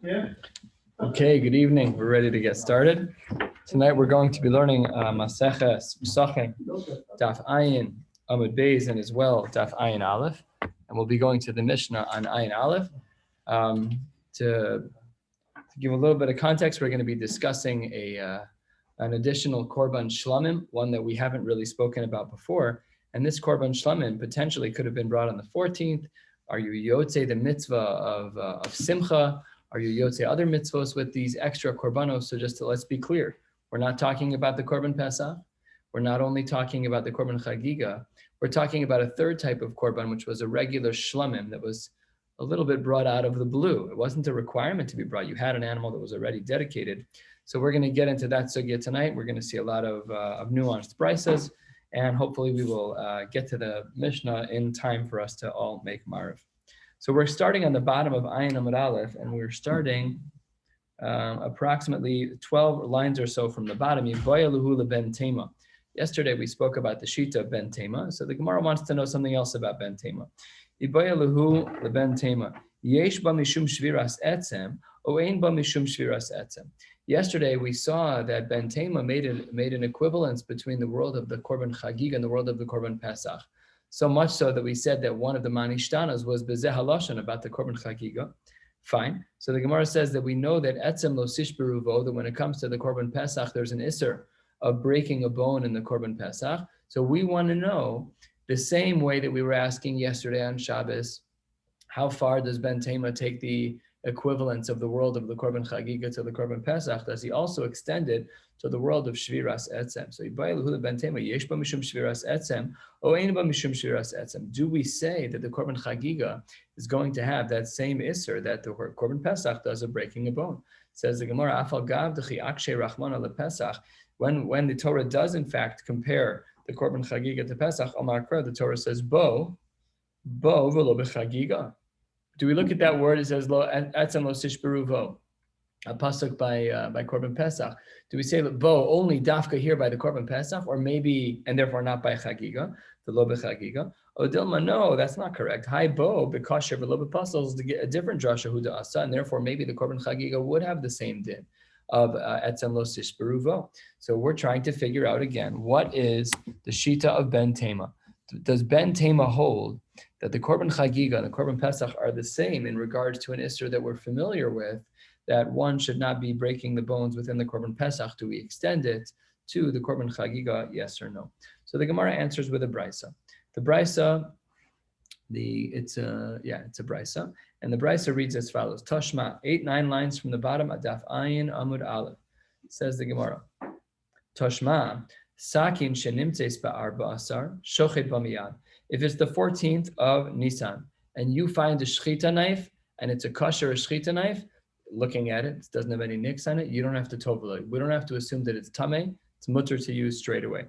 Yeah. Okay, good evening. We're ready to get started. Tonight we're going to be learning Maseches, Pesachim, Daf Ayin, Amud Beis, and as well Daf Ayin Aleph. And we'll be going to the Mishnah on Ayin Aleph. To give a little bit of context, we're going to be discussing an additional Korban Shlamim, one that we haven't really spoken about before. And this Korban Shlamim potentially could have been brought on the 14th. Are you Yotze the mitzvah of Simcha? Are you Yotze other mitzvahs with these extra korbanos? So let's be clear, we're not talking about the Korban Pesach. We're not only talking about the Korban Chagiga. We're talking about a third type of korban, which was a regular shlamim that was a little bit brought out of the blue. It wasn't a requirement to be brought. You had an animal that was already dedicated. So we're going to get into that sugya tonight. We're going to see a lot of nuanced braisos, and hopefully we will get to the Mishnah in time for us to all make Maariv. So we're starting on the bottom of Ayin Amud Aleph, and we're starting approximately 12 lines or so from the bottom. Yiboya Luhu leben Tema. Yesterday we spoke about the Shita of Ben Tema, so the Gemara wants to know something else about Ben Tema. Yiboya Luhu leben Tema. Yesh ba mishum shviras etzem, o ein ba mishum shviras etzem. Yesterday we saw that Ben Tema made an equivalence between the world of the Korban Chagig and the world of the Korban Pesach. So much so that we said that one of the manishtanas was bezeh halashon about the Korban Chagiga. Fine. So the Gemara says that we know that etzem lo sishberuvo, that when it comes to the Korban Pesach, there's an isser of breaking a bone in the Korban Pesach. So we want to know, the same way that we were asking yesterday on Shabbos, how far does Ben Tema take the equivalence of the world of the Korban Chagiga to the Korban Pesach? Does he also extend it to the world of Shviras Etzem? So Ben Tema, yesh ba mishum Shviras Etzem, o ein ba mishum Shviras Etzem. Do we say that the Korban Chagiga is going to have that same isser that the Korban Pesach does of breaking a bone? Says the Gemara, Afal Gav Dechi Akshe Rachmana LePesach. When the Torah does in fact compare the Korban Chagiga to Pesach, Amar Kra, the Torah says bo v'lo b'chagiga. Do we look at that word? It says lo etzem lo sishberuvo, a pasuk by Korban Pesach. Do we say bo only dafka here by the Korban Pesach, or maybe and therefore not by Chagiga, the lo b'chagiga? O Dilma, no, that's not correct. Hi bo b'kasher v'lo b'pasel is to get a different drasha hu da'asa, and therefore maybe the Korban Chagiga would have the same din of etzem lo sishberuvo. So we're trying to figure out again, what is the shita of Ben Tema? Does Ben Tema hold that the Korban Chagiga and the Korban Pesach are the same in regards to an isser that we're familiar with, that one should not be breaking the bones within the Korban Pesach? Do we extend it to the Korban Chagiga, yes or no? So the Gemara answers with a brisa. The brisa, it's a brisa, and the brisa reads as follows: Tashma, 8-9 lines from the bottom, Daf Ayin Amud Aleph. Says the Gemara, Tashma, Sakin shenimtzeis ba'arba asar, shochet b'miyad. If it's the 14th of Nisan and you find a shchita knife and it's a kosher shchita knife, looking at it, it doesn't have any nicks on it, you don't have to tovel it. We don't have to assume that it's tameh, it's mutter to use straight away.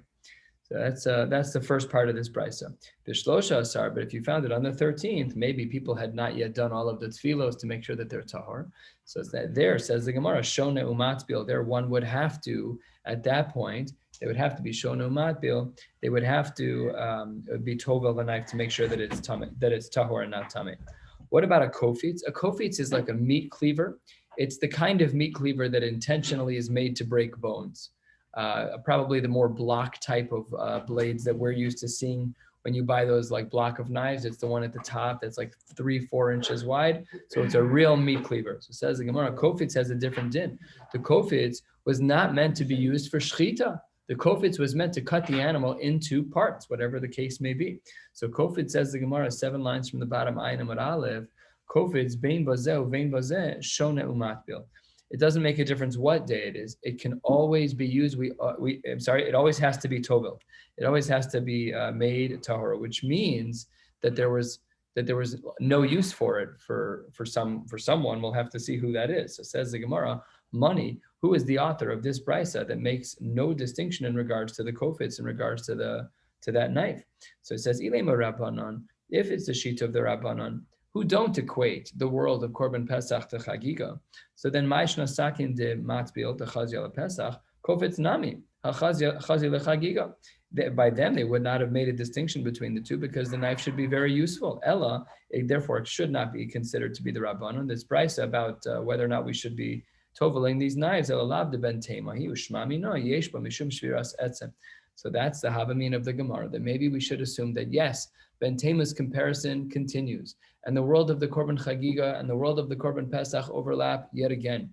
So that's the first part of this brisa. Bishlosha asar, but if you found it on the 13th, maybe people had not yet done all of the tefillos to make sure that they're tahor. So it's that there, says the Gemara, shone umatbil, there one would have to, at that point, they would have to be shonu matbil. They would have to be tovel the knife to make sure that it's tahor and not tameh. What about a kofitz? A kofitz is like a meat cleaver. It's the kind of meat cleaver that intentionally is made to break bones. Probably the more block type of blades that we're used to seeing when you buy those like block of knives. It's the one at the top that's like 3-4 inches wide. So it's a real meat cleaver. So it says the Gemara, kofitz has a different din. The kofitz was not meant to be used for shchita. The kofitz was meant to cut the animal into parts, whatever the case may be. So kofitz, says the Gemara, 7 lines from the bottom, Ayin Amud Aleph, kofitz, bein bazeh, vein bazeh, shone umatbil. It doesn't make a difference what day it is. It can always be used. It always has to be tovel. It always has to be made tahora, which means that there was no use for it for someone. We'll have to see who that is. So says the Gemara, money, who is the author of this brisa that makes no distinction in regards to the kofitz, in regards to that knife? So it says, Ilema Rabbanon, if it's the sheet of the Rabbanon, who don't equate the world of Korban Pesach to Chagiga. So then, Ma'ishna Sakin de Matbil, the Chazia Pesach, Kofitz Nami, Chazia Chagiga. by them, they would not have made a distinction between the two because the knife should be very useful. Ella, therefore, it should not be considered to be the Rabbanon. This brisa about whether or not we should be toveling these knives, Elalav de ben tema, he ushmami no yesh ba mishum shviras etzem. So that's the Havamin of the Gemara, that maybe we should assume that yes, Ben Tema's comparison continues, and the world of the Korban Chagiga and the world of the Korban Pesach overlap yet again.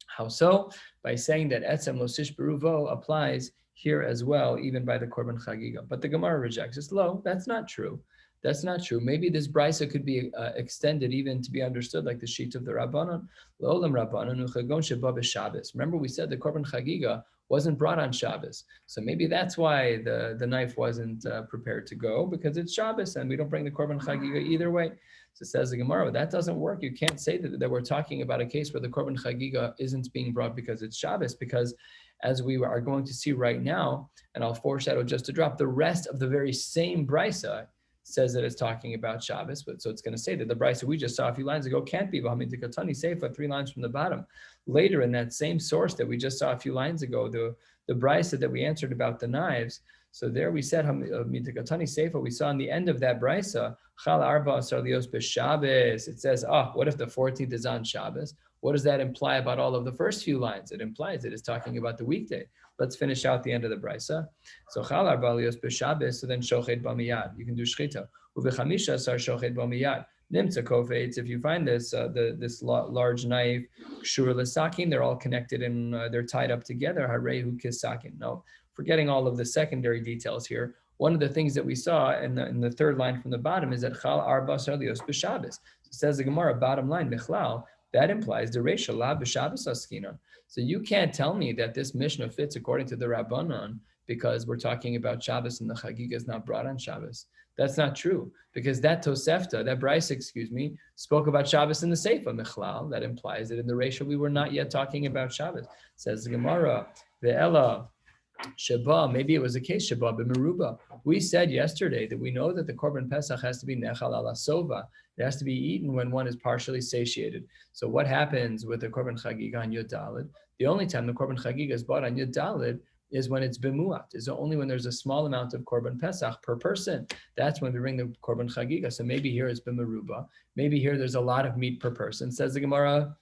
How so? By saying that Etzem Losish Beruvo applies here as well, even by the Korban Chagiga. But the Gemara rejects this. Lo, that's not true. That's not true. Maybe this brisa could be extended even to be understood like the sheet of the Rabbanon. Lo'olam Rabbanon uchagon sheba b'Shabbos. Remember we said the Korban Chagiga wasn't brought on Shabbos. So maybe that's why the knife wasn't prepared to go, because it's Shabbos and we don't bring the Korban Chagiga either way. So it says the Gemara, that doesn't work. You can't say that we're talking about a case where the Korban Chagiga isn't being brought because it's Shabbos, because as we are going to see right now, and I'll foreshadow just to drop, the rest of the very same brisa says that it's talking about Shabbos, but so it's going to say that the brisa we just saw a few lines ago can't be V'hamidikatani Seifa, 3 lines from the bottom. Later in that same source that we just saw a few lines ago, the brisa that we answered about the knives, so there we said Midikatani Seifa, we saw in the end of that brisa, Chal Arba Asar Lios B'Shabbos. It says, what if the 14th is on Shabbos? What does that imply about all of the first few lines? It implies it is talking about the weekday. Let's finish out the end of the brisa. So Chal Arba Lios B'Shabbos, so then Shochet B'Miyad. You can do Shchita. Uvechamisha Asar Shochet B'Miyad. Nimtza Kofetz, if you find this large knife, Shur L'Sakin, they're all connected and they're tied up together. Harehu Kisakin. No, forgetting all of the secondary details here. One of the things that we saw in the third line from the bottom is that Chal Arba Sarlios B'Shabbos. Says the Gemara, bottom line, Michlal, that implies the Reisha La B'Shabbos Askinon. So you can't tell me that this Mishnah fits according to the Rabbanon because we're talking about Shabbos and the Chagiga is not brought on Shabbos. That's not true, because that Tosefta, that brisa, spoke about Shabbos in the Seifa, Michlal. That implies that in the Reisha we were not yet talking about Shabbos. Says the Gemara, Ve'ela, Sheba, maybe it was a case, Sheba b'meruba. We said yesterday that we know that the Korban Pesach has to be nechal ala sova. It has to be eaten when one is partially satiated. So what happens with the Korban Chagiga on Yud Daled? The only time the Korban Chagiga is bought on Yud Daled is when it's bimuat, is only when there's a small amount of Korban Pesach per person. That's when we bring the Korban Chagiga. So maybe here it's bimeruba. Maybe here there's a lot of meat per person. Says the Gemara,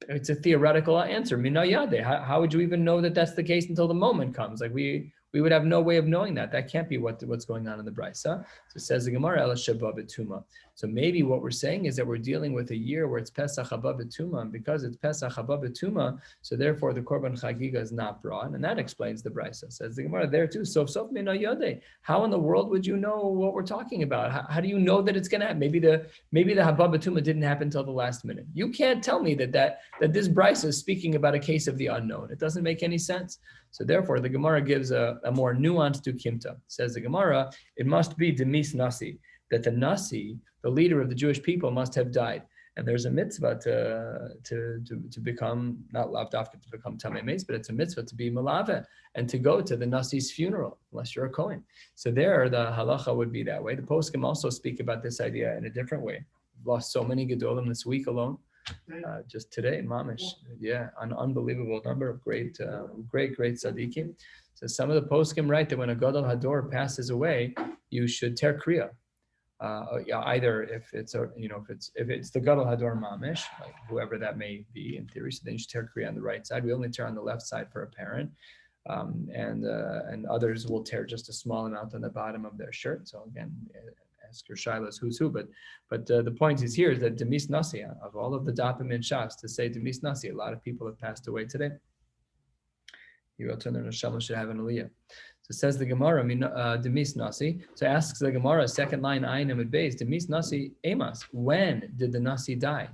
it's a theoretical answer. Minayade. How would you even know that that's the case until the moment comes? Like we would have no way of knowing that. That can't be what's going on in the brisa. So it says the Gemara, Ela Sheba B'Tuma. So maybe what we're saying is that we're dealing with a year where it's Pesach Haba B'Tuma, and because it's Pesach Haba B'Tuma, so therefore the Korban Chagiga is not brought, and that explains the brisa. Says the Gemara there too. Sof Minayade. How in the world would you know what we're talking about? How do you know that it's going to happen? Maybe the Haba B'Tuma didn't happen until the last minute. You can't tell me that this brisa is speaking about a case of the unknown. It doesn't make any sense. So therefore, the Gemara gives a more nuanced ukimta. Says the Gemara, it must be demis nasi, that the nasi, the leader of the Jewish people, must have died. And there's a mitzvah to become, not lavdafka to become tamei meis, but it's a mitzvah to be malave and to go to the nasi's funeral, unless you're a Kohen. So there, the halacha would be that way. The poskim also speak about this idea in a different way. We've lost so many gedolim this week alone. Just today, mamish, an unbelievable number of great tzaddikim. So some of the poskim write that when a gadol hador passes away, you should tear kriya. Either if it's the gadol hador mamish, like whoever that may be in theory, so then you should tear kriya on the right side. We only tear on the left side for a parent, and others will tear just a small amount on the bottom of their shirt. So again, ask your shilas who's who, but the point is here is that demis nasi, of all of the dapim in Shas, to say demis nasi, a lot of people have passed away today. You should have an aliyah. So says the Gemara, demis nasi. So asks the Gemara, second line, ayin amid beis, demis nasi emas. When did the nasi die?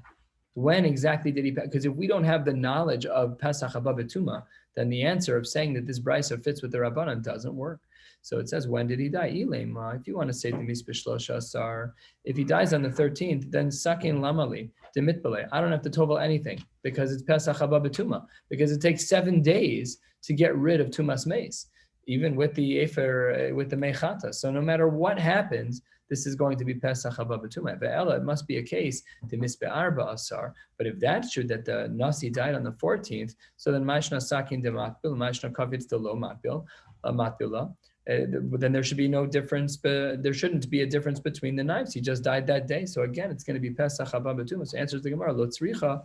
When exactly did he pass? Because if we don't have the knowledge of Pesach Haba B'Tuma, then the answer of saying that this brisa fits with the Rabbanan doesn't work. So it says, when did he die? If you want to say demis b'shlosha asar, if he dies on the 13th, then sakin lamali, demitbale. I don't have to tovel anything because it's Pesach Haba B'Tuma, because it takes 7 days to get rid of tumas meis, even with the efer, with the mechata. So no matter what happens, this is going to be Pesach Haba B'Tuma. Ve'ela, it must be a case demis be'arba asar. But if that's true, that the nasi died on the 14th, so then mashna sakin de matbil, mashna kavitz de lo matbil, matbila. then there should be no difference. But there shouldn't be a difference between the knives. He just died that day. So again, it's going to be Pesach haba b'tumas. So answers the Gemara. Lo tzricha.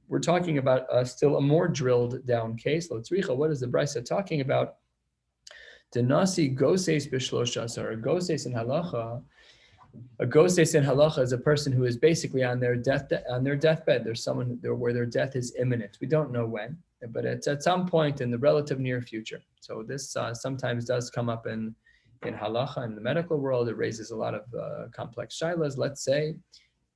We're talking about still a more drilled down case. Lo tzricha. What is the brisa talking about? Denasi goses b'shlosha. A goses in halacha. A goses in halacha is a person who is basically on their deathbed. There's someone there where their death is imminent. We don't know when, but it's at some point in the relative near future. So this sometimes does come up in halacha in the medical world. It raises a lot of complex shilas, let's say,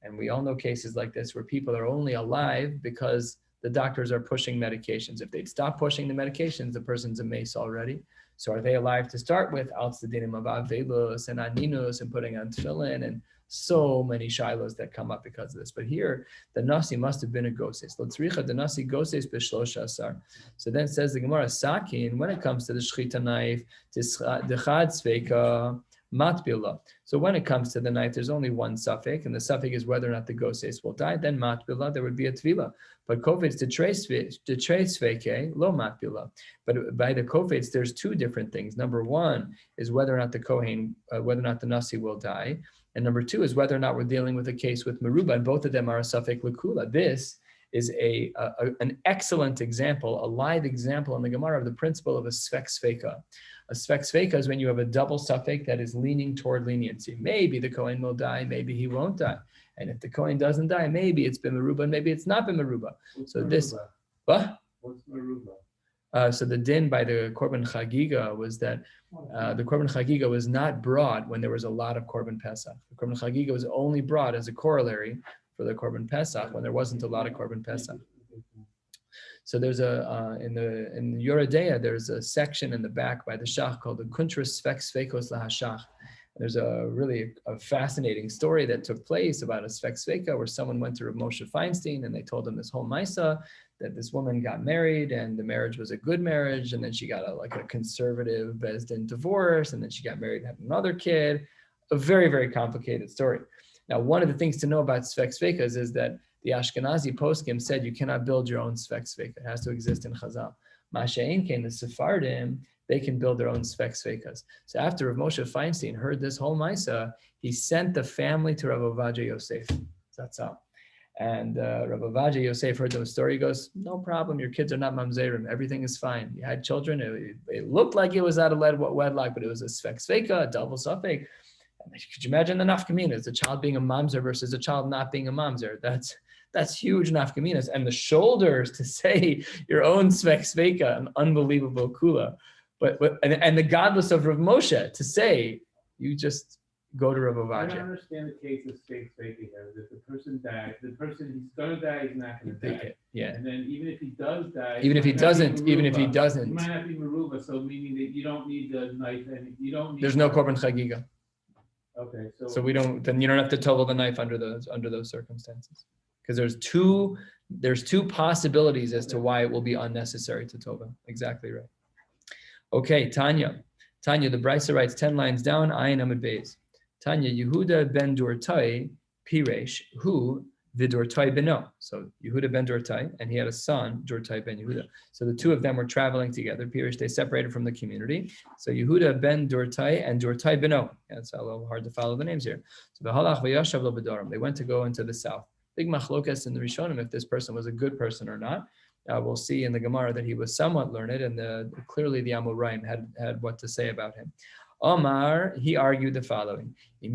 and we all know cases like this where people are only alive because the doctors are pushing medications. If they'd stop pushing the medications, the person's a mace already. So are they alive to start with? Al-Tzadinim of Avelus and Aninus and putting on tefillin and so many shilos that come up because of this. But here, the nasi must have been a goses. L'tzricha the nasi goses b'shlosha asar. So then says the Gemara, sakin, when it comes to the shchita knife, dechad sveika matbila. So when it comes to the knife, there's only one suffix, and the suffix is whether or not the goses will die. Then matbila, there would be a tvila. But kofetz to trace sveke lo matbila. But by the kofetz, there's two different things. Number one is whether or not the kohen, whether or not the nasi will die, and number two is whether or not we're dealing with a case with meruba, and both of them are a suffix lekula. This is an excellent example, a live example in the Gemara of the principle of a svek sveka. A svek sveka is when you have a double suffix that is leaning toward leniency. Maybe the kohen will die, maybe he won't die. And if the kohen doesn't die, maybe it's been meruba, and maybe it's not been meruba. So meruba? This, what? What's meruba? So the din by the korban chagiga was that the korban chagiga was not brought when there was a lot of korban pesach. The korban chagiga was only brought as a corollary for the korban pesach when there wasn't a lot of korban pesach. So there's in Yoredeya, there's a section in the back by the shach called the Kuntras Svek Svekos Lahashach. There's a really fascinating story that took place about a Svek Sveka where someone went to Rav Moshe Feinstein and they told him this whole Maisa that this woman got married and the marriage was a good marriage, and then she got a conservative Beis Din divorce, and then she got married and had another kid. A very, very complicated story. Now, one of the things to know about Svek Svekas is that the Ashkenazi poskim said you cannot build your own Svek Sveka. It has to exist in Chazal. Masha'in came, the Sephardim, they can build their own Svek Svekas. So after Rav Moshe Feinstein heard this whole Maisa, he sent the family to Rav Ovadia Yosef. That's all. And Rav Ovadia Yosef heard the story. He goes, no problem, your kids are not mamzerim. Everything is fine. You had children. It looked like it was out of wedlock, but it was a Svek Sveka, a double suffix. Could you imagine the nafkaminas, a child being a mamzer versus a child not being a mamzer? That's huge nafkaminas. And the shoulders to say your own Svek Sveka, an unbelievable kula. And the godless of Rav Moshe to say, you just go to Rav Ovadia. I don't understand the case of Svek Sveka here. If the person dies, the person he's going to die, he's not going to die. Yeah. And then even if he does die, even if he doesn't, he might not be meruba. So meaning that you don't need the knife and you don't need. There's no korban chagiga. Okay, so we don't. Then you don't have to tovel the knife under those circumstances, because there's two possibilities as to why it will be unnecessary to tovel. Exactly right. Okay, Tanya, the Brisa writes 10 lines down. Ayin Amud Beis. Tanya, Yehuda ben Dortai Piresh, who Vidortai beno. So Yehuda ben Dortai, and he had a son, Dortai ben Yehuda. So the two of them were traveling together. Piresh, they separated from the community. So Yehuda ben Dortai and Dortai beno. Yeah, it's a little hard to follow the names here. So v'halach v'yashav lo b'darim. They went to go into the south. Big machlokas in the Rishonim if this person was a good person or not. We'll see in the Gemara that he was somewhat learned, and clearly the Amoraim had what to say about him. Omar, he argued the following. He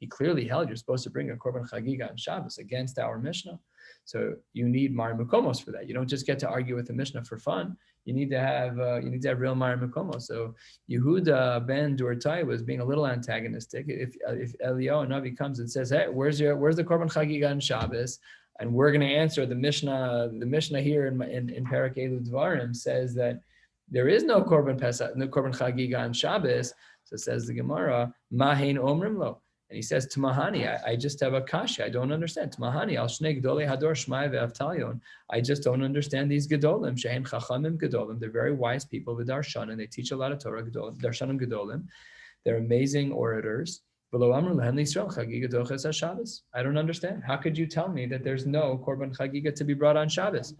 clearly held you're supposed to bring a korban chagiga on Shabbos against our Mishnah. So you need Mar Mekomos for that. You don't just get to argue with the Mishnah for fun. You need to have real Mar Mekomos. So Yehuda ben Dortai was being a little antagonistic. If Eliyahu Navi comes and says, "Hey, where's the korban chagiga on Shabbos?" And we're going to answer the Mishnah here in Perek Elu Dvarim says that there is no korban pesach, no korban chagiga on Shabbos. So says the Gemara, Mahein Omrim Lo. And he says, Tamahani, I just have a kasha. I don't understand. Tamahani, al shnei gedolei hador shmai ve'avtalion. I just don't understand these gedolim. Shehem chachamim gedolim. They're very wise people with darshan, and they teach a lot of Torah. Darshanim gedolim. They're amazing orators. I don't understand. How could you tell me that there's no korban chagiga to be brought on Shabbos?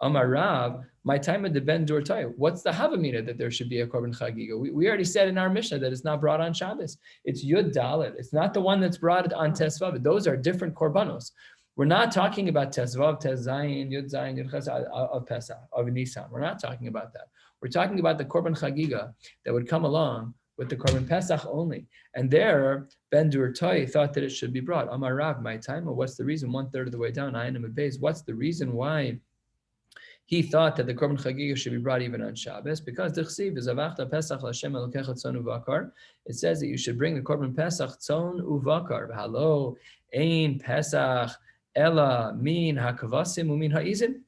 Amar Rav, my time at the Ben Durtai. What's the havamina that there should be a korban chagiga? We already said in our Mishnah that it's not brought on Shabbos. It's Yud Dalet. It's not the one that's brought on Tesvav. Those are different korbanos. We're not talking about Tesvav, Tezayin, Yud Zayin, Yud Ches of Pesach, of Nisan. We're not talking about that. We're talking about the korban chagiga that would come along with the korban Pesach only. And there, Ben Durtai thought that it should be brought. Amar Rav, my time, or what's the reason? 1/3 of the way down, Ayin and Beis. What's the reason why he thought that the korban chagiga should be brought even on Shabbos? Because the chsiv is avachta Pesach l'Hashem elokecha tzon uvakar. It says that you should bring the korban Pesach tzon uvakar. V'halo ein Pesach ela min hakavasim umin ha'izim.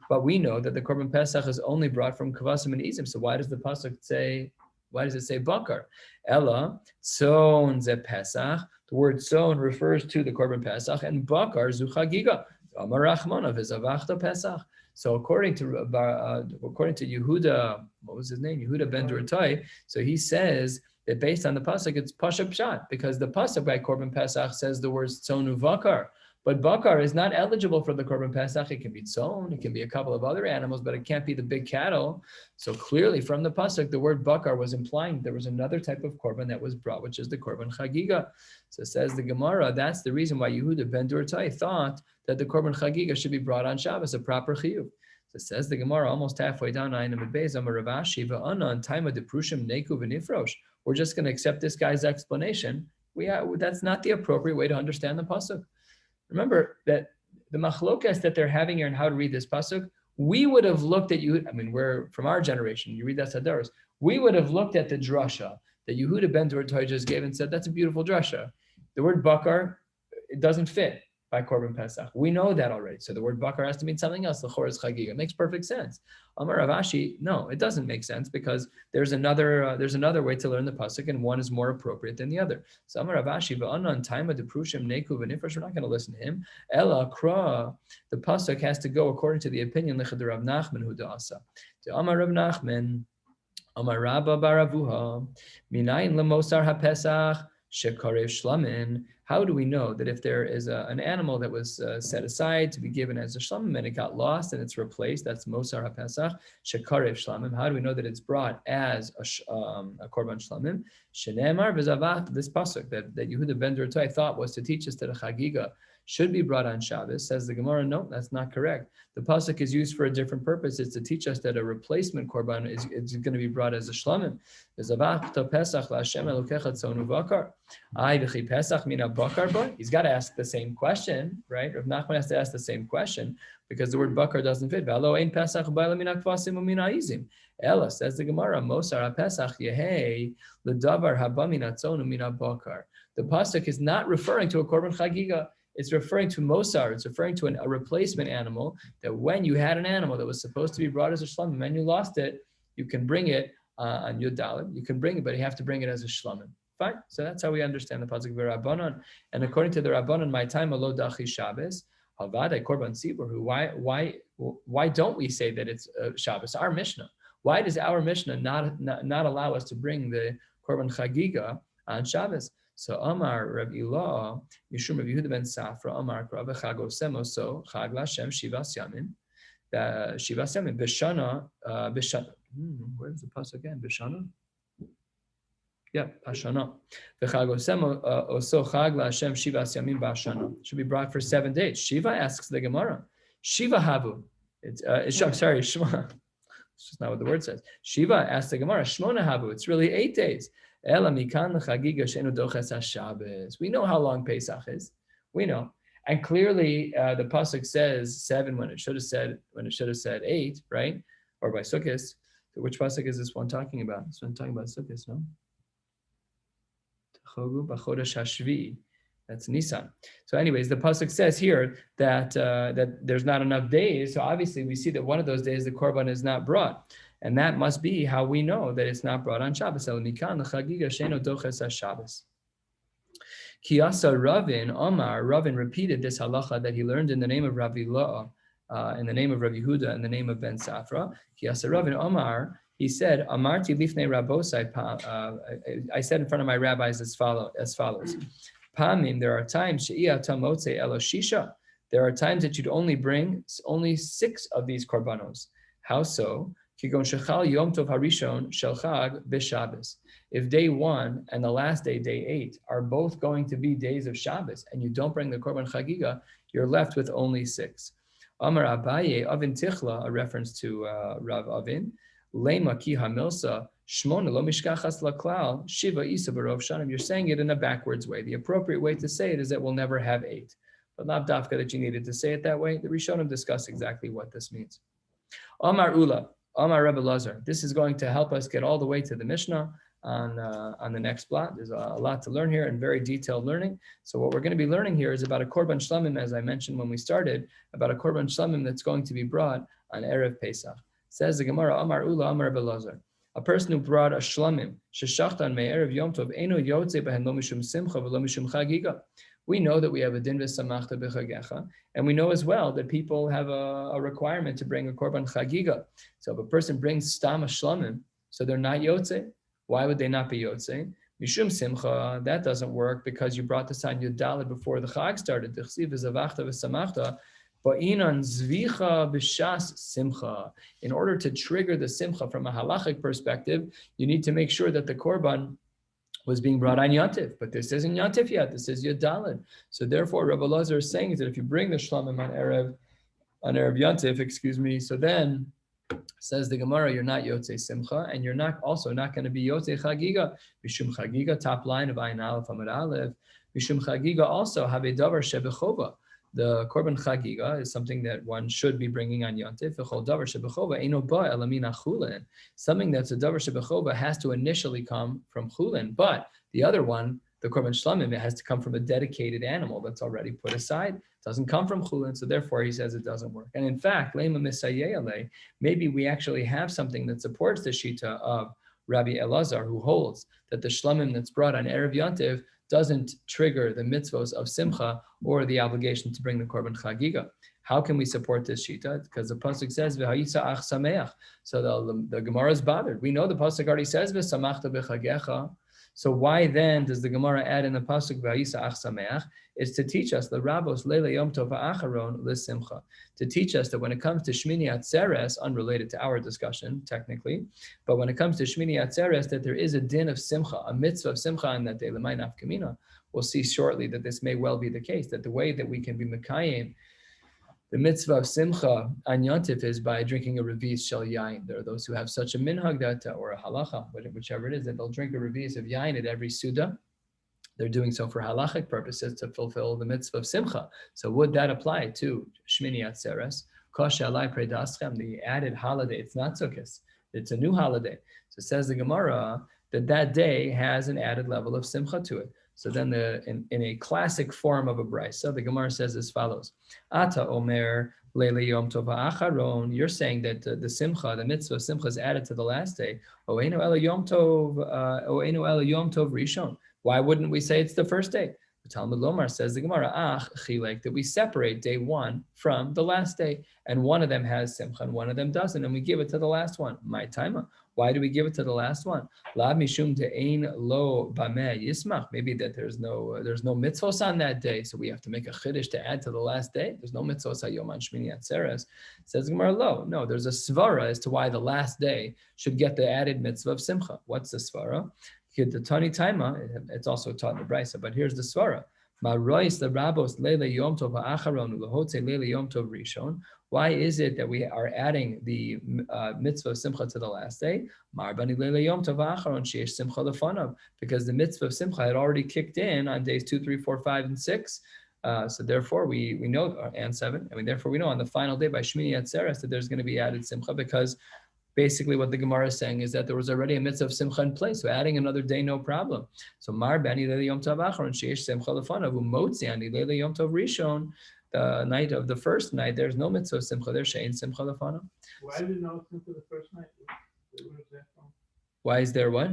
But we know that the korban Pesach is only brought from kavasim and izim. So why does the pasuk say? Why does it say bakar? Ella, tzon ze Pesach. The word tzon refers to the korban Pesach, and bakar zu chagiga. Amar Rachmanav is avachta Pesach. So according to Yehuda, what was his name? Yehuda ben Durtai. So he says that based on the pasuk, it's pasha pshat, because the pasuk by korban Pesach says the words tzon uvakar. But bakar is not eligible for the korban Pesach. It can be tzon, it can be a couple of other animals, but it can't be the big cattle. So clearly from the pasuk, the word bakar was implying there was another type of korban that was brought, which is the korban chagiga. So says the Gemara, that's the reason why Yehuda ben Durtai thought that the korban chagiga should be brought on Shabbos, a proper chiyuv. So says the Gemara, almost halfway down, Ayin Amud Beis, Amar Rav Ashi v'anan taima deprushim neku v'nifrosh. We're just going to accept this guy's explanation. That's not the appropriate way to understand the pasuk. Remember that the machlokas that they're having here and how to read this pasuk, we would have looked at you. I mean, we're from our generation. You read that Sadaros. We would have looked at the drasha that Yehuda ben Durtai just gave and said, that's a beautiful drasha. The word bakar, it doesn't fit by korban Pesach. We know that already. So the word bakar has to mean something else. The chor is chagiga. It makes perfect sense. Amar Rav Ashi, no, it doesn't make sense because there's another way to learn the pasuk, and one is more appropriate than the other. So Amar Rav Ashi v'anan taima deprushim neku v'nifrosh. We're not going to listen to him. Ela kra. The pasuk has to go according to the opinion l'chad Rav Nachman hu da'asa. To Amar Rav Nachman, Amar Rabba baravuha minayin lemosar haPesach shekarev shlamim. How do we know that if there is an animal that was set aside to be given as a shlamim and it got lost and it's replaced, that's Mosar HaPesach, Shekarev Shlamim. How do we know that it's brought as a Korban Shlamim? Shenemar v'zavat, this pasuk that Yehuda ben Durtai thought was to teach us that a Chagiga should be brought on Shabbos. Says the Gemara, no, that's not correct. The pasuk is used for a different purpose. It's to teach us that a replacement korban is going to be brought as a shlamim. He's got to ask the same question, right? Rav Nachman has to ask the same question because the word bakar doesn't fit. Ella, says the Gemara, Mosar HaPesach Yehei L'davar haba min hatzon u'min habakar. The pasuk is not referring to a korban chagiga. It's referring to Mosar. It's referring to a replacement animal, that when you had an animal that was supposed to be brought as a shlamim and you lost it, you can bring it on Yud Dalet. You can bring it, but you have to bring it as a shlamim. Fine. So that's how we understand the pasuk v'Rabbanan. And according to the Rabbanan, my time alo dachi Shabbos, havadai korban tzibur. Why don't we say that it's Shabbos? Our Mishnah. Why does our Mishnah not allow us to bring the korban chagiga on Shabbos? So Amar Rav Ilah, Mishum Rav Yehuda ben Safra, Amar Rav Chagosemo, so Chag Lashem Shivas Yamin, Shivas Yamin Bishana, where's the pasuk again? Bishana. Yeah, Bashana. V'chagosemo oso Chag Lashem Shivas Yamin Bashana. Should be brought for 7 days. Shiva asks the Gemara. Shiva havu. Sorry, Shema. It's just not what the word says. Shiva asks the Gemara. Shmona havu. It's really 8 days. We know how long Pesach is. We know, and clearly the pasuk says 7 when it should have said 8, right? Or by Sukkot. So which pasuk is this one talking about? This one talking about Sukkot, no? That's Nisan. So, anyways, the pasuk says here that there's not enough days. So obviously, we see that one of those days the korban is not brought. And that must be how we know that it's not brought on Shabbos. Kiyasa Ravin, Omar, Ravin repeated this halacha that he learned in the name of Rav Ilah, in the name of Rav Yehuda, in the name of Ben Safra. Kiyasa Ravin, Omar, He said, Amarti lifnei rabosai, I said in front of my rabbis as follows. Pamim, there are times, she'iyata motze elo shisha. There are times that you'd only bring only 6 of these korbanos. How so? Kigon shechal yom tov harishon shel chag b'Shabbos. If day 1 and the last day, day 8, are both going to be days of Shabbos, and you don't bring the korban chagiga, you're left with only 6. Amar Abaye Avin Tichla, a reference to Rav Avin, Lema ki hamilsa shmona lo mishkachas laklal shiva isa barov shanim. You're saying it in a backwards way. The appropriate way to say it is that we'll never have 8. But not dafka that you needed to say it that way. The Rishonim discuss exactly what this means. Amar Ula, Amar Rebbe Lazar. This is going to help us get all the way to the Mishnah on the next blot. There's a lot to learn here and very detailed learning. So what we're going to be learning here is about a korban shlamim, as I mentioned when we started, about a korban shlamim that's going to be brought on Erev Pesach. Says the Gemara, Amar Ula, Amar Rebbe Lazar. A person who brought a shlamim, sheshachtan me'erev yom tov, eno yotze behen lo mishum simcha v'lo mishum chagiga. We know that we have a din v'samachta b'chagecha, and we know as well that people have a requirement to bring a korban chagiga. So if a person brings stam a shlamim, so they're not yotze. Why would they not be yotze? Mishum simcha, that doesn't work because you brought this on Yudalid before the chag started. T'chsiv v'zavachta v'samachta, ba'inan zvicha b'shas simcha. In order to trigger the simcha from a halachic perspective, you need to make sure that the korban was being brought on Yantif, but this isn't Yantif yet. This is Yudalid. So therefore, Rabbi Lazar is saying that if you bring the shlamim on Erev Yantif, so then says the Gemara, you're not Yotzei Simcha, and you're not going to be Yotzei Chagiga. Mishum Chagiga, top line of Ayin Aleph Amud Aleph. Mishum Chagiga also have a davar shebechova. The korban chagiga is something that one should be bringing on Yontif. Something that's a davar shebechova has to initially come from chulin, but the other one, the korban shlamim, it has to come from a dedicated animal that's already put aside. It doesn't come from chulin, so therefore he says it doesn't work. And in fact, maybe we actually have something that supports the shita of Rabbi Elazar, who holds that the shlamim that's brought on Erev Yontif doesn't trigger the mitzvos of simcha or the obligation to bring the korban chagiga. How can we support this shita? Because the pasuk says v'hayisa ach sameach. So the Gemara is bothered. We know the pasuk already says v'samachta b'chagecha. So why then does the Gemara add in the pasuk v'hayisa ach sameach? It's to teach us the rabos leila yom tov ha'acharon l'simcha. To teach us that when it comes to Shmini Atzeres, unrelated to our discussion technically, but when it comes to Shmini Atzeres, that there is a din of simcha, a mitzvah of simcha on that day, l'may nafkamina. We'll see shortly that this may well be the case, that the way that we can be mekayim the mitzvah of simcha on Yontif is by drinking a revis shel yain. There are those who have such a minhag that, or a halacha, whichever it is, that they'll drink a revis of yain at every suda. They're doing so for halachic purposes to fulfill the mitzvah of simcha. So would that apply to Shmini Atzeres? Kosher alai predaschem, the added holiday. It's not Sukkot. It's a new holiday. So says the Gemara that day has an added level of simcha to it. So then in a classic form of a brisa, the Gemara says as follows. Ata omer leile yom tov ha'acharon. You're saying that the simcha, the mitzvah of simcha is added to the last day. Oeinu ela yom tov rishon. Why wouldn't we say it's the first day? The Talmud Lomar says the Gemara, chilek, that we separate day 1 from the last day, and one of them has simcha and one of them doesn't, and we give it to the last one. My taima. Why do we give it to the last one? Lab mishum te'ein lo bameh yismach. Maybe that there's no mitzvos on that day, so we have to make a chiddush to add to the last day. There's no mitzvos hayom on Shmini Atzeres. Says Gemara, lo. No, there's a svara as to why the last day should get the added mitzvah of simcha. What's the svara? The Tani Taima, it's also taught in the Brisa, but here's the svara. Why is it that we are adding the mitzvah of simcha to the last day? Because the mitzvah of simcha had already kicked in on days 2, 3, 4, 5, and 6. So therefore we know, and 7, therefore we know on the final day by Shmini Atzeres that there's going to be added simcha, because basically what the Gemara is saying is that there was already a mitzvah of simcha in place, so adding another day, no problem. So Mar Bani Leila Yom Tov Acharon Sheish Simcha Lefanav Umotzi Ani Leila Yom Tov Rishon, the night of the first night, there's no mitzvah of simcha, there's Shein Simcha Lefanav. Why is there no simcha the first night? Where is that from? Why is there what?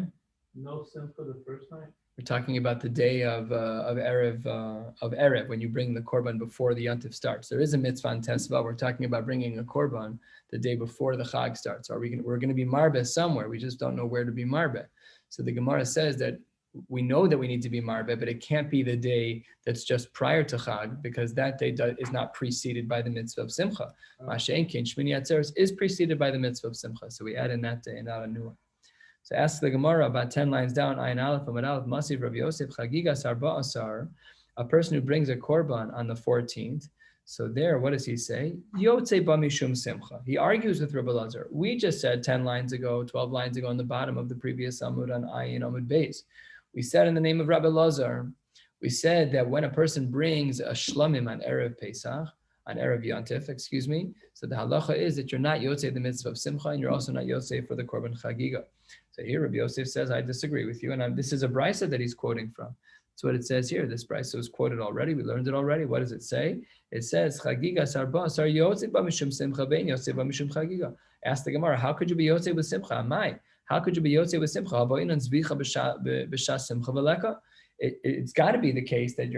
No simcha the first night? We're talking about the day of Erev, when you bring the korban before the yontif starts. There is a mitzvah on Tesva. We're talking about bringing a korban the day before the Chag starts. We're going to be marbe somewhere. We just don't know where to be marbe. So the Gemara says that we know that we need to be marbe, but it can't be the day that's just prior to Chag, because that day is not preceded by the mitzvah of Simcha. Masha'en Kein Shmini Atzeres is preceded by the mitzvah of Simcha. So we add in that day and not a new one. So ask the Gemara about 10 lines down, Ayin Aleph, Amud Aleph, Masiv Rav Yosef, Chagigas Arba Asar, a person who brings a korban on the 14th. So there, what does he say? Yotze ba mishum simcha. He argues with Rabbi Lazar. We just said 10 lines ago, 12 lines ago on the bottom of the previous Amud on Ayin Amud Beis. We said in the name of Rabbi Lazar, we said that when a person brings a shlamim on Erev Pesach, on Erev Yontif, so the halacha is that you're not Yotze the mitzvah of simcha, and you're also not Yotze for the korban chagiga. So here Rabbi Yosef says, I disagree with you, and this is a brisa that he's quoting from. That's what it says here. This brisa was quoted already. We learned it already. What does it say? It says, Chagiga sarba sar Yotze ba mishum simcha bein Yotze ba mishum chagiga. Ask the Gemara, how could you be Yotze with simcha? Amai. How could you be Yotze with simcha? It's got to be the case that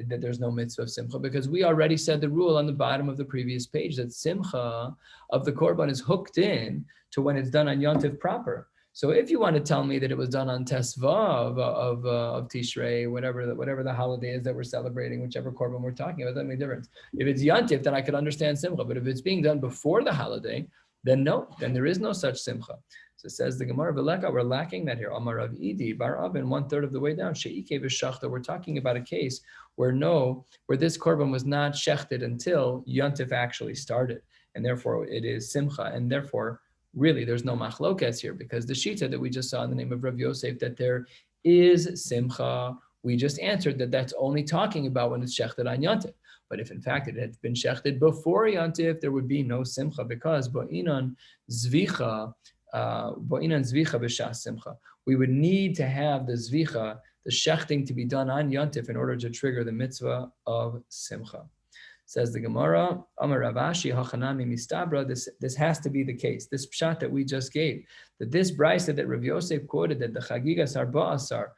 that there's no mitzvah of simcha, because we already said the rule on the bottom of the previous page that simcha of the korban is hooked in to when it's done on yontif proper. So if you want to tell me that it was done on Tesva of Tishrei, whatever the holiday is that we're celebrating, whichever korban we're talking about, that makes a difference. If it's yontif, then I could understand simcha. But if it's being done before the holiday, then no, then there is no such simcha. So it says the Gemara Veleka, we're lacking that here. Amar Rav Idi Bar Avin, 1/3 of the way down. She'ike v'shachta. We're talking about a case where this korban was not shechted until yontif actually started, and therefore it is simcha, and therefore really there's no machlokes here, because the shita that we just saw in the name of Rav Yosef that there is simcha, we just answered that that's only talking about when it's shechted on yontif. But if in fact it had been shechted before yontif, there would be no simcha, because bo'inan zvicha b'shas simcha. We would need to have the zvicha, the shechting, to be done on yontif in order to trigger the mitzvah of simcha. Says the Gemara, Amar Rav Ashi hachanami mistabra. This has to be the case. This pshat that we just gave, that this brisa that Rav Yosef quoted, that the chagigas arba asar,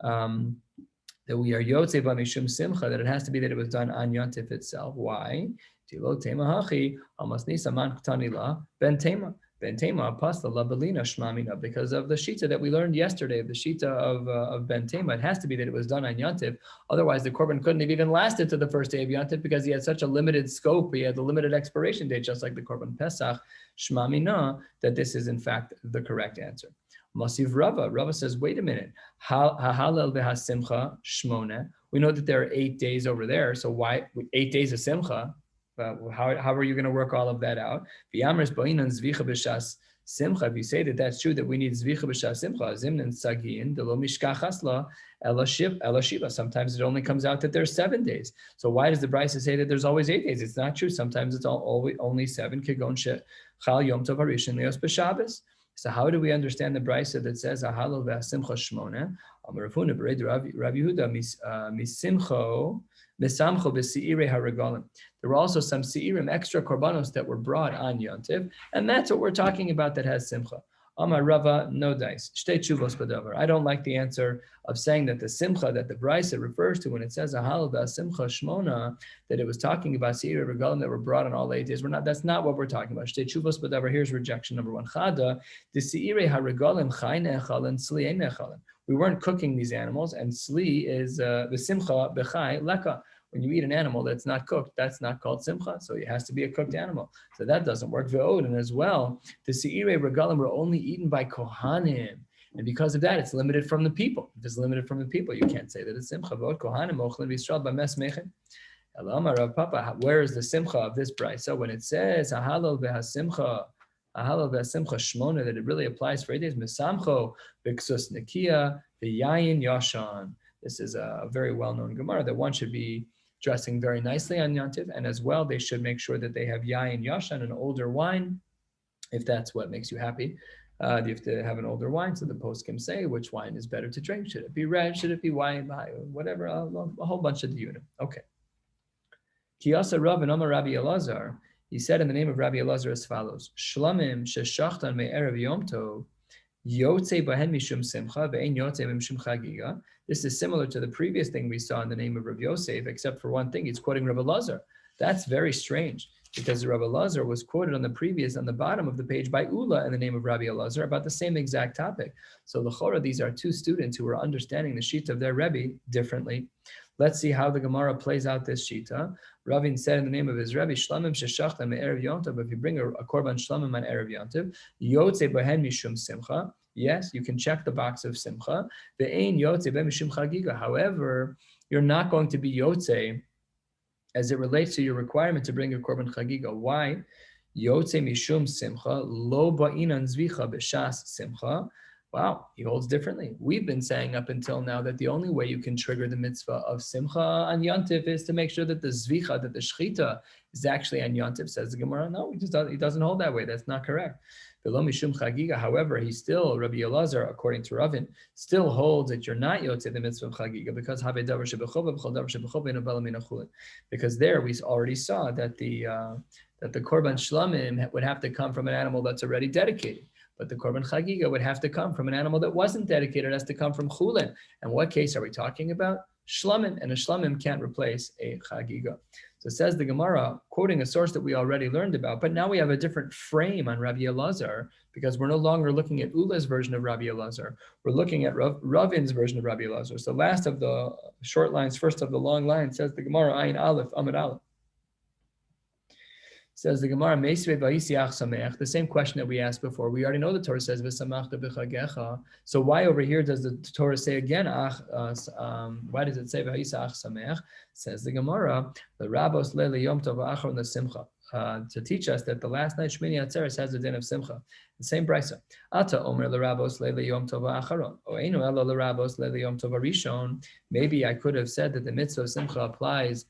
that we are yotze ba mishum simcha, that it has to be that it was done on yontif itself. Why? Tilo tema hachi amasnisa man ktanila ben tema. Ben Tema apostla labelina shmamina, because of the shita that we learned yesterday, the shita of Ben Tema. It has to be that it was done on Yontif. Otherwise, the korban couldn't have even lasted to the first day of Yontif, because he had such a limited scope. He had a limited expiration date, just like the korban Pesach. Shmamina, that this is in fact the correct answer. Masiv Rava. Rava says, wait a minute. Halal v'hasimcha shmona. We know that there are 8 days over there. So why 8 days of simcha? How are you going to work all of that out? If you say that that's true, that we need zvicha b'shas simcha, zimnan sagin delo mishkachasla elashiva. Sometimes it only comes out that there's 7 days. So why does the brisa say that there's always 8 days? It's not true. Sometimes it's only 7. Kigon chal yom tov harishon leos b'shabbos. So how do we understand the brisa that says ahalal v'asimcha shmona? Amar Rafuna b'reid Rabbi Yehuda misimcho. There were also some seirim, extra korbanos, that were brought on Yontif, and that's what we're talking about that has simcha. Amar Rava, no dice. Shtei tshuvos b'davar. I don't like the answer of saying that the simcha that the brisa refers to when it says ahal simcha shmona, that it was talking about seirim regalim that were brought on all 8 days. That's not what we're talking about. Shtei tshuvos b'davar. Here's rejection number 1. Chada the seirei haregalim chay nechalim sli ein nechalim. We weren't cooking these animals, and sli is the simcha b'chai leka. When you eat an animal that's not cooked, that's not called simcha, so it has to be a cooked animal. So that doesn't work. Ve'od, and as well, the seirei regalim were only eaten by kohanim, and because of that, it's limited from the people. If it's limited from the people, you can't say that it's simcha. Ve'od kohanim ochlin v'yisrael b'mes mechin. Elamar Rav Papa, where is the simcha of this brayso? So when it says ahalal v'hasimcha, ahalal v'hasimcha shmona, that it really applies for 8 days. Mesamcho b'ksus nekia v'yayin yashan. This is a very well-known Gemara that one should be dressing very nicely on Yontif, and as well, they should make sure that they have yayin yashan, an older wine, if that's what makes you happy. You have to have an older wine, so the poskim say which wine is better to drink. Should it be red? Should it be white? Whatever, a whole bunch of the unit. Okay. Kiyasa Rav and Amar Rabbi Elazar, he said in the name of Rabbi Elazar as follows: Shlamim sheshachtan me'erev Yom Tov Yotze bahen mishum simcha ve'ein yotze mishum chagiga. This is similar to the previous thing we saw in the name of Rabbi Yosef, except for one thing, he's quoting Rabbi Lazar. That's very strange because Rabbi Lazar was quoted on the bottom of the page by Ula in the name of Rabbi Elazar about the same exact topic. So l'chora, these are two students who are understanding the shita of their Rebbe differently. Let's see how the Gemara plays out this shita. Ravin said in the name of his Rebbe, Shlamim sheshachta me'erev yontav, if you bring a korban shlamim on erev yontav, yotze behen mishum simcha. Yes, you can check the box of simcha. Ve'ein yotze behen mishum chagiga. However, you're not going to be yotze as it relates to your requirement to bring a korban chagiga. Why? Yotze mishum simcha, lo ba'inan zvicha b'shas simcha. Wow, he holds differently. We've been saying up until now that the only way you can trigger the mitzvah of simcha on Yontif is to make sure that the zvicha, that the shchita is actually on Yontif, says the Gemara. No, he doesn't hold that way. That's not correct. Below mishum chagiga. However, he still, Rabbi Elazar, according to Ravin, still holds that you're not yotze the mitzvah of chagiga because have davar shebechova v'chol davar shebechova inabala min achulin. Because there we already saw that the korban shlamim would have to come from an animal that's already dedicated. But the korban chagiga would have to come from an animal that wasn't dedicated. It has to come from chulin. And what case are we talking about? Shlamim, and a shlamim can't replace a chagiga. So says the Gemara, quoting a source that we already learned about, but now we have a different frame on Rabbi Elazar because we're no longer looking at Ula's version of Rabbi Elazar. We're looking at Ravin's version of Rabbi Elazar. So last of the short lines, first of the long lines, says the Gemara, Ayin Aleph, Amid Aleph. Says the Gemara, the same question that we asked before. We already know the Torah says, so why over here does the Torah say again, why does it say, says the Gemara, the Rabos Lele Yom Tov Achron the Simcha, to teach us that the last night Shmini Atzeres has the din of Simcha. The same brisa. Ata Omer the Rabos Lele Yom Tov Acharon. Oeinu Elo the Rabos Lele Yom Tov Arishon. Maybe I could have said that the mitzvah of Simcha applies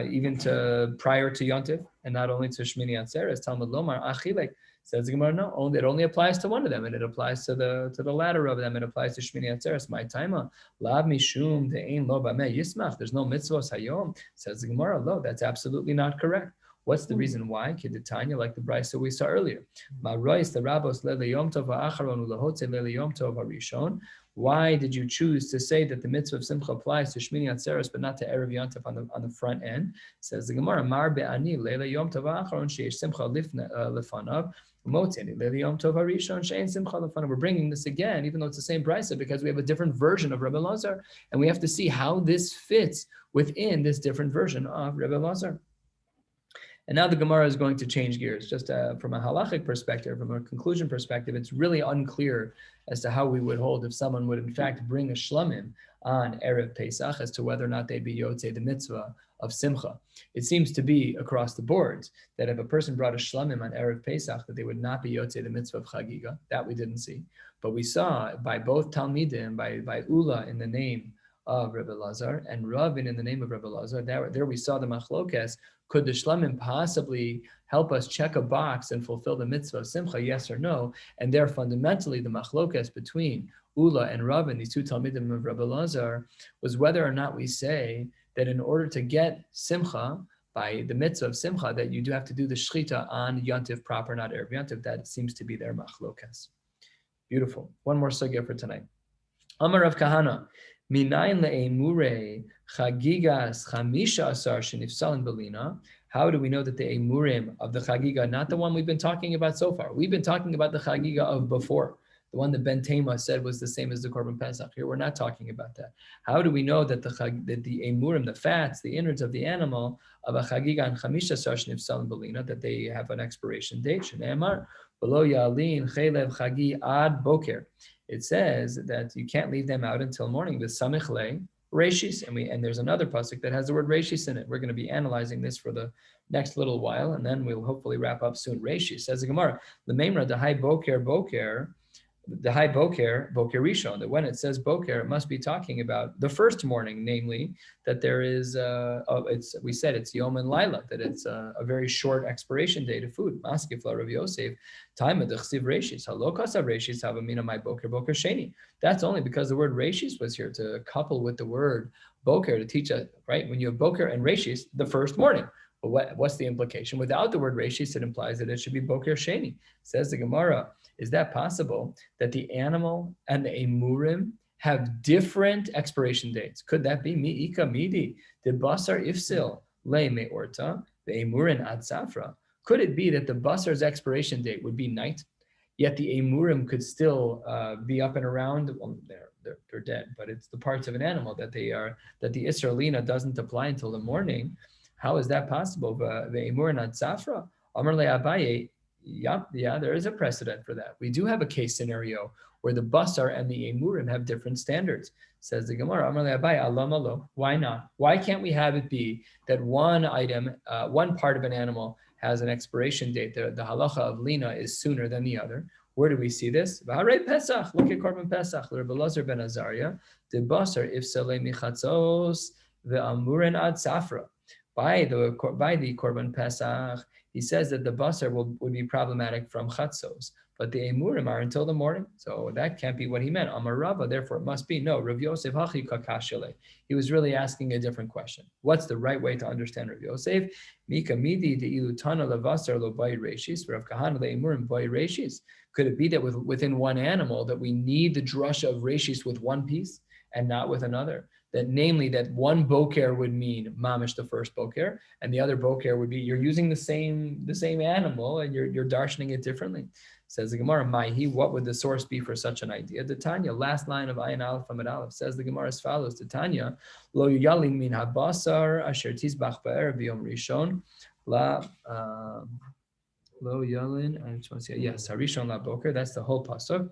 even to prior to Yontif, and not only to Shmini Atzeres. Talmud Lomar Achilek, says the Gemara, no, it only applies to one of them, and it applies to the latter of them. It applies to Shmini Atzeres. My taima lav mishum de'ein lo b'meh yismach. There's no mitzvos hayom. Says the Gemara, lo, that's absolutely not correct. What's the reason why? Kedetanya, like the brisa we saw earlier. Ma'rois the rabos lele yom tov ha'acharon u'lehotze lele yom tov ha'rishon. Why did you choose to say that the mitzvah of Simcha applies to Shmini Atzeres but not to Erev Yontif on the front end? Says the Gemara, Mar be'ani leila yom tov ha'acharon sheyesh simcha lefanav u'motzeni leila yom tov harishon she'ein simcha lefanav. We're bringing this again, even though it's the same brisa, because we have a different version of Rabbi Elazar, and we have to see how this fits within this different version of Rabbi Elazar. And now the Gemara is going to change gears. Just from a halachic perspective, from a conclusion perspective, it's really unclear as to how we would hold if someone would in fact bring a shlamim on Erev Pesach as to whether or not they'd be yotzei the mitzvah of Simcha. It seems to be across the boards that if a person brought a shlamim on Erev Pesach, that they would not be yotzei the mitzvah of Chagiga. That we didn't see. But we saw by both Talmidim, by Ula in the name of Rabbi Elazar and Ravin in the name of Rabbi Elazar, there we saw the machlokes. Could the shlamim possibly help us check a box and fulfill the mitzvah of Simcha, yes or no? And there fundamentally the machlokes between Ula and Ravin, these two Talmidim of Rabbi Elazar, was whether or not we say that in order to get Simcha, by the mitzvah of Simcha, that you do have to do the shchita on Yontif proper, not Erev Yontif. That seems to be their machlokes. Beautiful. One more sugya for tonight. Amar Rav Kahana. Minayin le'emure chagigas chamisha asar shenifsalin belina. How do we know that the emurim of the chagiga, not the one we've been talking about so far? We've been talking about the chagiga of before, the one that Ben Tema said was the same as the korban pesach. Here we're not talking about that. How do we know that the emurim, the fats, the innards of the animal of a chagiga and chamisha asar shenifsalin belina, that they have an expiration date? Shneimar below yalin chelev chagi ad boker. It says that you can't leave them out until morning. The samich le reshis, and there's another pasuk that has the word reshis in it. We're going to be analyzing this for the next little while, and then we'll hopefully wrap up soon. Reshis says the Gemara, the memra the high boker, the high boker rishon. That when it says boker, it must be talking about the first morning, namely that there is we said it's yom and laila, that it's a very short expiration date of food. Maskef la Rav Yosef, time of the chsiv reshis. Halo kasav reshis havamina my boker sheni. That's only because the word reshis was here to couple with the word boker to teach us, right? When you have boker and reshis, the first morning. But what's the implication? Without the word reshis, it implies that it should be boker sheni. Says the Gemara, is that possible that the animal and the emurim have different expiration dates? Could that be mi'ika midi, the basar ifsil le me'orta, the emurin ad safra? Could it be that the basar's expiration date would be night, yet the emurim could still be up and around? Well, they're dead, but it's the parts of an animal that the Isser Lina doesn't apply until the morning. How is that possible? The emurin ad safra? Amar le Abaye, yeah, there is a precedent for that. We do have a case scenario where the basar and the emurim have different standards. Says the Gemara, Amar le Abaye, Allah malo. Why not? Why can't we have it be that one item, one part of an animal has an expiration date? The halacha of Lina is sooner than the other. Where do we see this? V'harei Pesach. Look at Korban Pesach. Rabbi Lazar ben Azariah, the basar ifsale michatzos ve'amurin ad safra. By the Korban Pesach, he says that the basar would be problematic from chatzos, but the emurim are until the morning. So that can't be what he meant. Amar Rava, therefore it must be. No, Rav Yosef hachi kakashele. He was really asking a different question. What's the right way to understand Rav Yosef? Mika midi de ilutana levasar lo bay reshis, Rav Kahana le emurim bay reshis. Could it be that within one animal that we need the drasha of reshis with one piece and not with another? That namely that one boker would mean mamish the first boker, and the other boker would be you're using the same animal and you're darshaning it differently. Says the Gemara, Maihi, what would the source be for such an idea? The Tanya, last line of Ayin Aleph Amid Aleph, says the Gemara as follows. The Tanya, Lo yalin min habasar asher tizbach ba'er b'yom rishon la lo yalin. I just want to say yes, harishon la boker. That's the whole pasuk.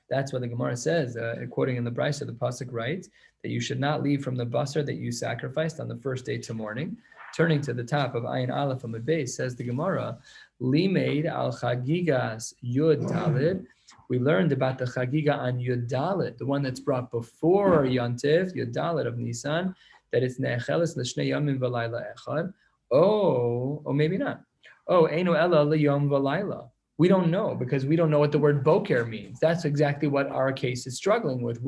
That's what the Gemara says, quoting in the Brisa, the pasuk writes that you should not leave from the basar that you sacrificed on the first day to morning. Turning to the top of Ayin Aleph Amid Beis, says the Gemara, Limeid al chagigas yud dalid. We learned about the chagiga on yud dalid, the one that's brought before Yontif, yud dalid of Nisan, that it's ne'echeles l'shnei yamim v'layla echad. Oh, or maybe not. Oh, einu ela liyom v'layla. We don't know because we don't know what the word boker means. That's exactly what our case is struggling with.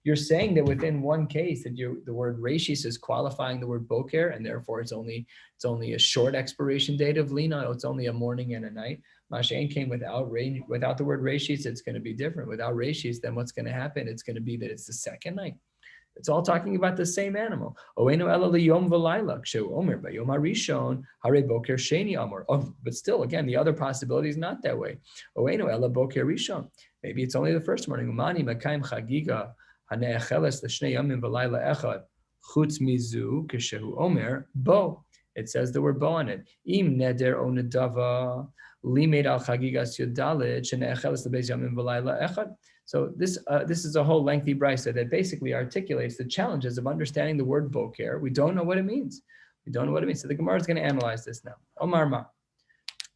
You're saying that within one case that the word reshis is qualifying the word boker, and therefore it's only a short expiration date of lina. It's only a morning and a night. Mashain came without the word reshis. It's going to be different. Without reshis, then what's going to happen? It's going to be that it's the second night. It's all talking about the same animal. But still, again, the other possibility is not that way. Maybe it's only the first morning. It says the word bo on it. Im neder on-the-daf limed al chagigas yudalid shene'echeles lebeis yamim v'layla echad. So this is a whole lengthy brisa that basically articulates the challenges of understanding the word boker. We don't know what it means. So the Gemara is going to analyze this now. Omar ma.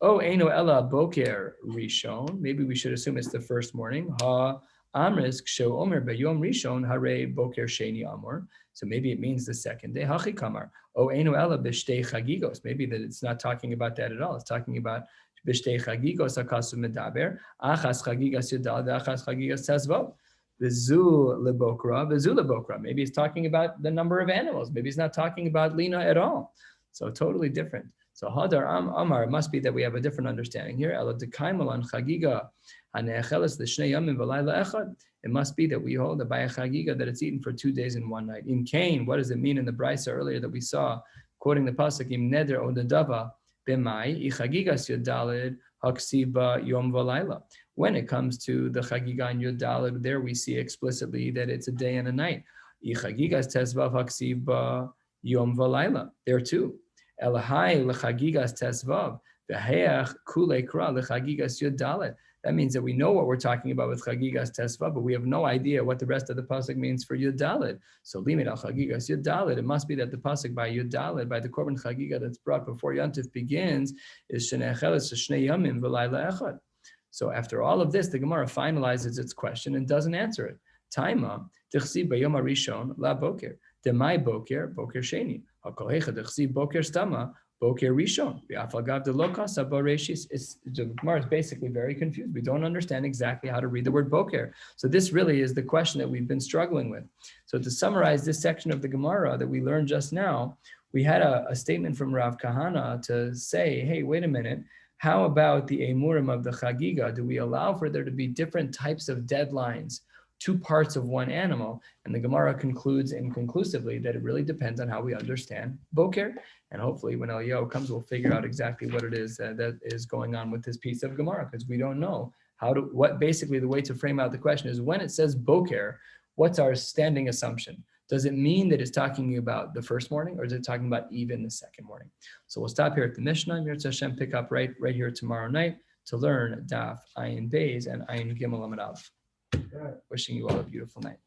Oh, eino ella boker rishon. Maybe we should assume it's the first morning. Ha amris ksho omer b'yom rishon hare boker sheni amor. So maybe it means the second day. Hachi kamar. Oh, eino ella b'shtei chagigos. Maybe that it's not talking about that at all. It's talking about b'shtei chagigos hakasu medaber. Achas chagigas yudal ve'achas chagigas tezvov. V'zu lebokra. Maybe it's talking about the number of animals. Maybe it's not talking about lina at all. So totally different. So hadar amar, it must be that we have a different understanding here. Ela dekaimal an chagiga hane'echeles l'shnei yamim v'layla echad. It must be that we hold by a chagiga that it's eaten for 2 days and 1 night. In Cain, what does it mean in the brisa earlier that we saw, quoting the pasuk im neder on-the-daf b'mai ichagigas yudalid haksiba yom v'layla. When it comes to the chagiga and yudalid, there we see explicitly that it's a day and a night. Ichagigas tezvav haksiba yom v'layla. There too. Elahai lechagigas tesvav v'heach kule kra lechagigas yudalid. That means that we know what we're talking about with chagigas tesvav, but we have no idea what the rest of the pasuk means for yudalid. So limit al chagigas yudalid. It must be that the pasuk by yudalid, by the korban chagiga that's brought before Yontif begins, is shenecheles shnei yamim v'layla echad. So after all of this, the Gemara finalizes its question and doesn't answer it. Taima tichsi bayom harishon la boker demai boker sheni. Boker stama Boker Rishon. The Gemara is basically very confused. We don't understand exactly how to read the word Boker. So this really is the question that we've been struggling with. So to summarize this section of the Gemara that we learned just now, we had a statement from Rav Kahana to say, hey, wait a minute. How about the emurim of the chagiga? Do we allow for there to be different types of deadlines, two parts of one animal? And the Gemara concludes inconclusively that it really depends on how we understand Boker. And hopefully when Eliyahu comes, we'll figure out exactly what it is that is going on with this piece of Gemara, because we don't know basically the way to frame out the question is when it says Boker, what's our standing assumption? Does it mean that it's talking about the first morning, or is it talking about even the second morning? So we'll stop here at the Mishnah. Mirza Hashem, pick up right here tomorrow night to learn Daf Ayin Beis and Ayin Gimel Amud Aleph. Wishing you all a beautiful night.